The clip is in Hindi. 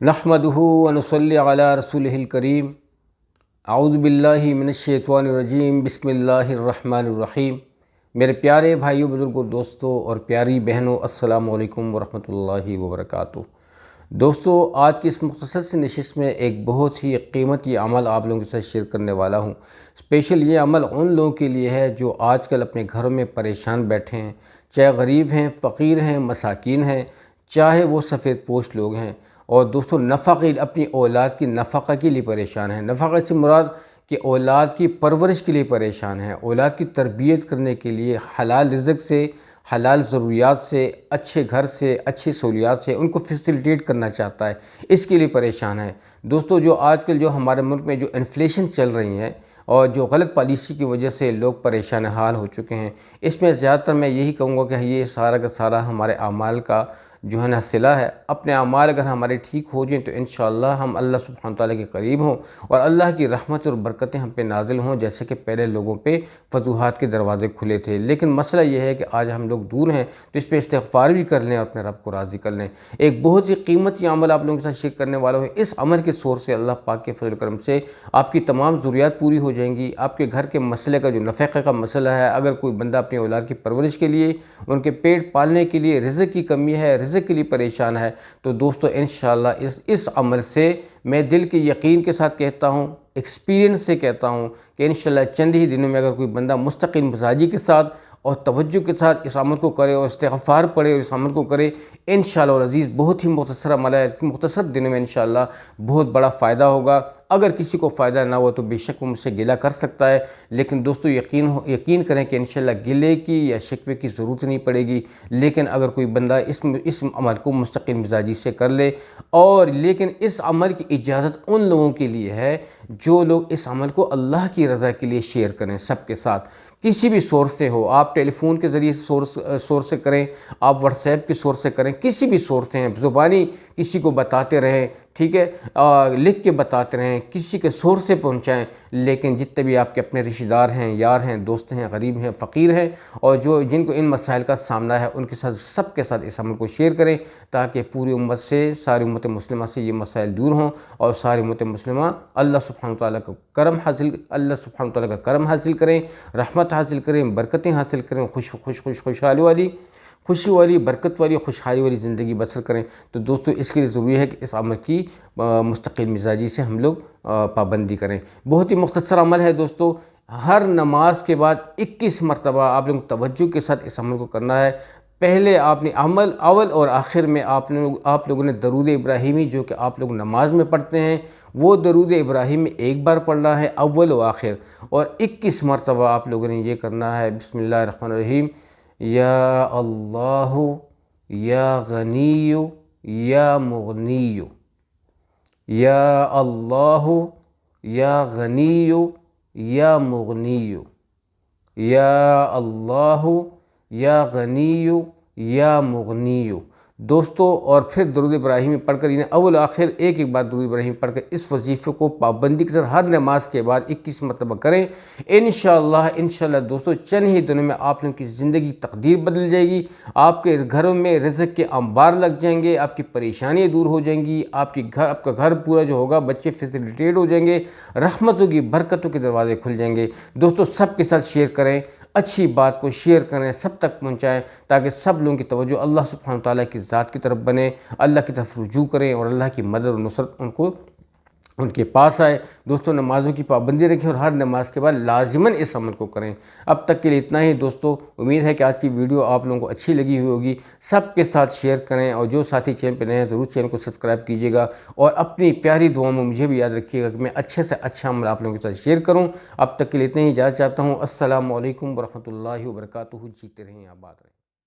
नहमदुहु व नुसल्ली अला रसूलिहिल करीम। आऊज़ु बिल्लाहि मिनश्शैतानिर रजीम। बिस्मिल्लाहिर्रहमानिर्रहीम। मेरे प्यारे भाइयों, बुज़ुर्गों, दोस्तों और प्यारी बहनों, अस्सलामु अलैकुम व रहमतुल्लाहि व बरकातुहू। दोस्तों, आज की इस मुख्तसर सी नशिस्त में एक बहुत ही कीमती अमल आप लोगों के साथ शेयर करने वाला हूँ। स्पेशल ये अमल उन लोगों के लिए है जो आजकल अपने घरों में परेशान बैठे हैं, चाहे गरीब हैं, फ़कीर हैं, मसाकीन हैं, चाहे वो सफ़ेद पोश लोग हैं। और दोस्तों, नफ़क़ी अपनी औलाद की नफ़क़ा के लिए परेशान हैं। नफ़क़ा से मुराद कि औलाद की परवरिश के लिए परेशान हैं, औलाद की तरबियत करने के लिए हलाल रिज़्क़ से, हलाल ज़रूरियात से, अच्छे घर से, अच्छी सहूलियात से उनको फैसिलिटेट करना चाहता है, इसके लिए परेशान है। दोस्तों, जो आजकल जो हमारे मुल्क में जो इन्फ्लेशन चल रही है और जो गलत पॉलिसी की वजह से लोग परेशान हाल हो चुके हैं, इसमें ज़्यादातर मैं यही कहूँगा कि ये सारा का सारा हमारे अमाल का जो है ना सिला है। अपने अमाल अगर हमारे ठीक हो जाएँ तो इंशाअल्लाह हम अल्लाह सुब्हानहू तआला के करीब हों और अल्लाह की रहमत और बरकतें हम पे नाजिल हों, जैसे कि पहले लोगों पे फतूहात के दरवाज़े खुले थे। लेकिन मसला ये है कि आज हम लोग दूर हैं, तो इस पर इस्तिग़फ़ार भी कर लें और अपने रब को राज़ी कर लें। एक बहुत ही कीमती अमल आप लोगों के साथ शेयर करने वाला हूँ। इस अमल के सोर से अल्लाह पाक के फज़ल करम से आपकी तमाम ज़रूरियात पूरी हो जाएंगी। आपके घर के मसले का जो नफ़क़े का मसला है, अगर कोई बंदा अपनी औलाद की परवरिश के लिए, उनके पेट पालने के लिए, रिज़्क़ की कमी है, रिज़्क़ के लिए परेशान है, तो दोस्तों इंशाअल्लाह इस अमल से मैं दिल के यकीन के साथ कहता हूँ, एक्सपीरियंस से कहता हूँ कि इंशाअल्लाह चंद ही दिनों में अगर कोई बंदा मुस्तकिल मिजाजी के साथ और तवज्जो के साथ इस अमल को करे और इस्तिग़फ़ार पढ़े और इस अमल को करे, इंशाअल्लाह अज़ीज़ बहुत ही मुख्तसर अमल है। मुख्तसर दिनों में इंशाअल्लाह बहुत बड़ा फ़ायदा होगा। अगर किसी को फ़ायदा ना हो तो बेशक वो मुझसे गिला कर सकता है, लेकिन दोस्तों यकीन करें कि इंशाअल्लाह गिले की या शिकवे की ज़रूरत नहीं पड़ेगी। लेकिन अगर कोई बंदा इस अमल को मुस्तकिल मिजाजी से कर ले, और लेकिन इस अमल की इजाज़त उन लोगों के लिए है जो लोग इस अमल को अल्लाह की रज़ा के लिए शेयर करें सबके साथ। किसी भी सोर्स से हो, आप टेलीफोन के ज़रिए सोर्स से करें, आप व्हाट्सएप के सोर्स से करें, किसी भी सोर्स से हैं, ज़ुबानी किसी को बताते रहें, ठीक है, लिख के बताते रहें, किसी के सोर्स से पहुँचाएँ। लेकिन जितने भी आपके अपने रिश्तेदार हैं, यार हैं, दोस्त हैं, गरीब हैं, फ़कीर हैं और जो जिनको इन मसाइल का सामना है, उनके साथ सबके साथ इस अमल को शेयर करें, ताकि पूरी उम्मत से, सारी उम्मत मुस्लिमा से ये मसाइल दूर हों और सारी उम्मत मुस्लिमा अल्लाह सुब्हानहू तआला का करम हासिल करें, रहमत हासिल करें, बरकतें हासिल करें, खुशी वाली बरकत वाली खुशहाली वाली ज़िंदगी बसर करें। तो दोस्तों, इसके लिए ज़रूरी है कि इस अमल की मुस्तकिल मिजाजी से हम लोग पाबंदी करें। बहुत ही मुख्तसर अमल है दोस्तों। हर नमाज के बाद 21 मरतबा आप लोग तवज्जो के साथ इस अमल को करना है। पहले आपने अव्वल और आखिर में आप लोगों ने दरूद इब्राहिमी, जो कि आप लोग नमाज में पढ़ते हैं, वो दरूद इब्राहिमी एक बार पढ़ना है अव्वल और आखिर, और 21 मरतबा आप लोगों ने ये करना है। बिस्मिल्लाहिर्रहमानिर्रहीम। या अल्लाहु या गनीयु या मुगनीयु, या अल्लाहु या गनीयु या मुगनीयु, या अल्लाहु या गनीयु या मुगनीयु। दोस्तों, और फिर दरूद इब्राहिमी पढ़कर, इन्हें अव्वल आखिर एक बार दरूद इब्राहिमी पढ़कर इस वजीफ़े को पाबंदी के साथ हर नमाज के बाद 21 मरतबा करें। इंशाअल्लाह दोस्तों, चंद ही दिनों में आप लोगों की ज़िंदगी तकदीर बदल जाएगी। आपके घरों में रिज़्क़ के अंबार लग जाएंगे, आपकी परेशानियाँ दूर हो जाएंगी, आपका घर पूरा जो होगा, बच्चे फैसिलिटेट हो जाएंगे, रहमतों की बरकतों के दरवाज़े खुल जाएंगे। दोस्तों, सबके साथ शेयर करें, अच्छी बात को शेयर करें, सब तक पहुंचाएं, ताकि सब लोगों की तवज्जो अल्लाह सुब्हानहू तआला की ज़ात की तरफ बने, अल्लाह की तरफ रुजू करें और अल्लाह की मदद और नुसरत उनके पास आए। दोस्तों, नमाज़ों की पाबंदी रखें और हर नमाज के बाद लाजिमन इस अमल को करें। अब तक के लिए इतना ही दोस्तों। उम्मीद है कि आज की वीडियो आप लोगों को अच्छी लगी हुई होगी। सबके साथ शेयर करें और जो साथी चैनल पर नए हैं ज़रूर चैनल को सब्सक्राइब कीजिएगा और अपनी प्यारी दुआ में मुझे भी याद रखिएगा कि मैं अच्छे से अच्छा अमल आप लोगों के साथ शेयर करूँ। अब तक के लिए इतना ही इजाज़त चाहता हूँ। अस्सलामु अलैकुम व रहमतुल्लाहि व बरकातुहू। जीते रहें, आबाद रहें।